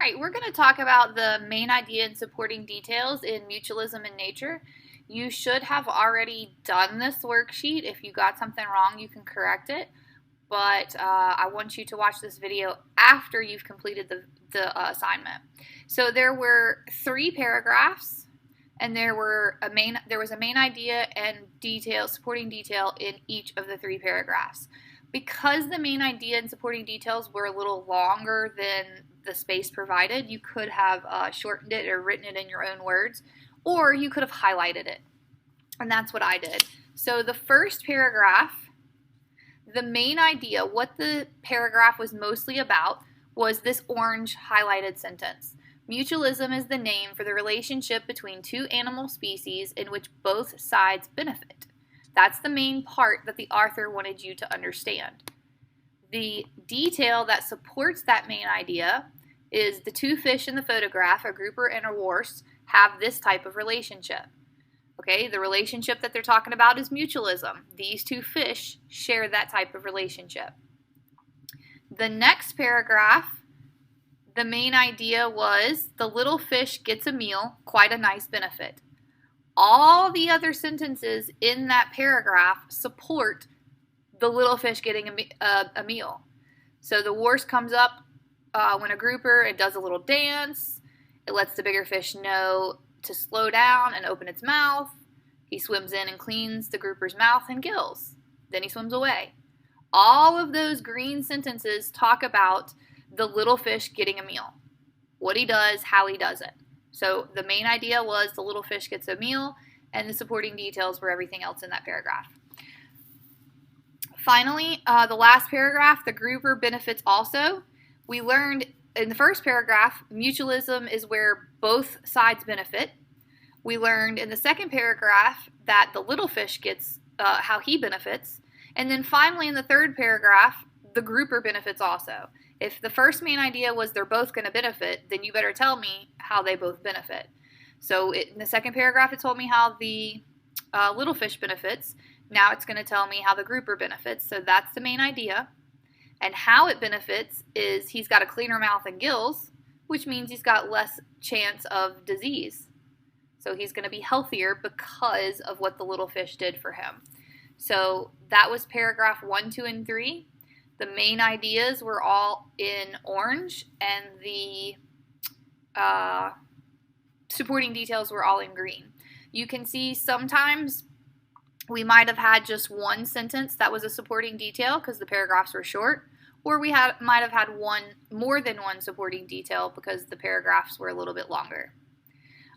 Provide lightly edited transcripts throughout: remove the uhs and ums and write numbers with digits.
right, we're going to talk about the main idea and supporting details in mutualism in nature. You should have already done this worksheet. If you got something wrong, you can correct it. But I want you to watch this video after you've completed the assignment. So there were 3 paragraphs, and there was a main idea and detail, supporting detail in each of the 3 paragraphs. Because the main idea and supporting details were a little longer than the space provided, you could have shortened it or written it in your own words, or you could have highlighted it. And that's what I did. So the first paragraph, the main idea, what the paragraph was mostly about, was this orange highlighted sentence. Mutualism is the name for the relationship between 2 animal species in which both sides benefit. That's the main part that the author wanted you to understand. The detail that supports that main idea is the 2 fish in the photograph, a grouper and a worse, have this type of relationship. Okay, the relationship that they're talking about is mutualism. These 2 fish share that type of relationship. The next paragraph, the main idea was the little fish gets a meal, quite a nice benefit. All the other sentences in that paragraph support the little fish getting a meal. So the worst comes up when a grouper, it does a little dance. It lets the bigger fish know to slow down and open its mouth. He swims in and cleans the grouper's mouth and gills. Then he swims away. All of those green sentences talk about the little fish getting a meal. What he does, how he does it. So the main idea was the little fish gets a meal, and the supporting details were everything else in that paragraph. Finally, the last paragraph, the grouper benefits also. We learned in the first paragraph, mutualism is where both sides benefit. We learned in the second paragraph that the little fish gets how he benefits. And then finally in the third paragraph, the grouper benefits also. If the first main idea was they're both going to benefit, then you better tell me how they both benefit. So in the second paragraph, it told me how the little fish benefits. Now it's going to tell me how the grouper benefits. So that's the main idea. And how it benefits is he's got a cleaner mouth and gills, which means he's got less chance of disease. So he's going to be healthier because of what the little fish did for him. So that was paragraph 1, 2, and 3. The main ideas were all in orange, and the supporting details were all in green. You can see sometimes we might have had just one sentence that was a supporting detail because the paragraphs were short, or we might have had more than one supporting detail because the paragraphs were a little bit longer.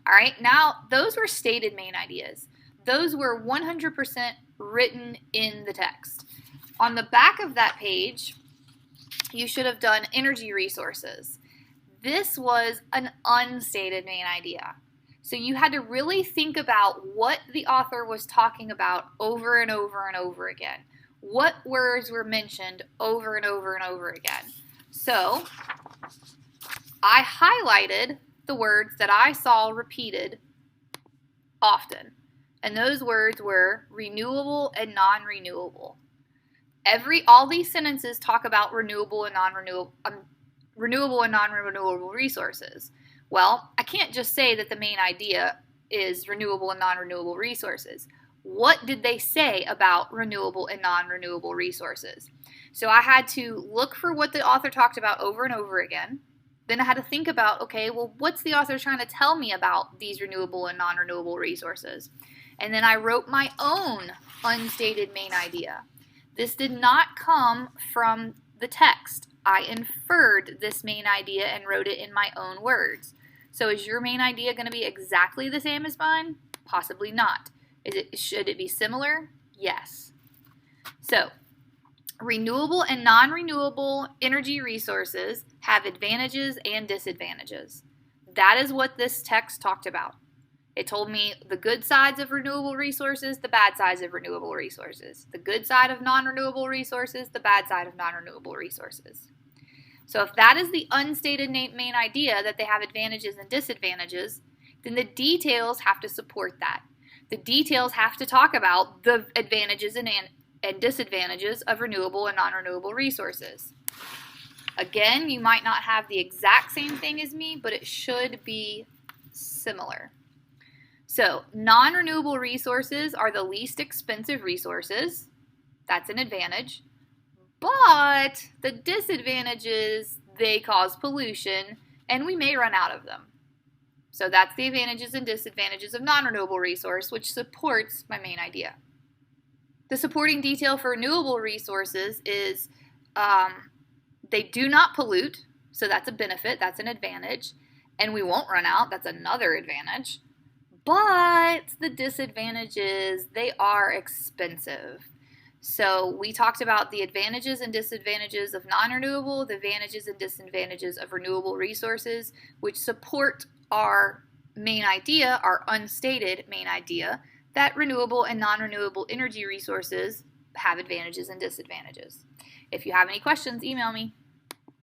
All right, now those were stated main ideas. Those were 100% written in the text. On the back of that page, you should have done energy resources. This was an unstated main idea. So you had to really think about what the author was talking about over and over and over again. What words were mentioned over and over and over again. So I highlighted the words that I saw repeated often. And those words were renewable and non-renewable. All these sentences talk about renewable and non-renewable resources. Well, I can't just say that the main idea is renewable and non-renewable resources. What did they say about renewable and non-renewable resources? So I had to look for what the author talked about over and over again. Then I had to think about, okay, well, what's the author trying to tell me about these renewable and non-renewable resources? And then I wrote my own unstated main idea. This did not come from the text. I inferred this main idea and wrote it in my own words. So is your main idea going to be exactly the same as mine? Possibly not. Should it be similar? Yes. So, renewable and non-renewable energy resources have advantages and disadvantages. That is what this text talked about. It told me the good sides of renewable resources, the bad sides of renewable resources. The good side of non-renewable resources, the bad side of non-renewable resources. So if that is the unstated main idea, that they have advantages and disadvantages, then the details have to support that. The details have to talk about the advantages and disadvantages of renewable and non-renewable resources. Again, you might not have the exact same thing as me, but it should be similar. So, non-renewable resources are the least expensive resources. That's an advantage. But the disadvantage is they cause pollution, and we may run out of them. So that's the advantages and disadvantages of non-renewable resource, which supports my main idea. The supporting detail for renewable resources is they do not pollute, so that's a benefit, that's an advantage, and we won't run out, that's another advantage. But the disadvantage is they are expensive. So we talked about the advantages and disadvantages of non-renewable, the advantages and disadvantages of renewable resources, which support our main idea, our unstated main idea, that renewable and non-renewable energy resources have advantages and disadvantages. If you have any questions, email me.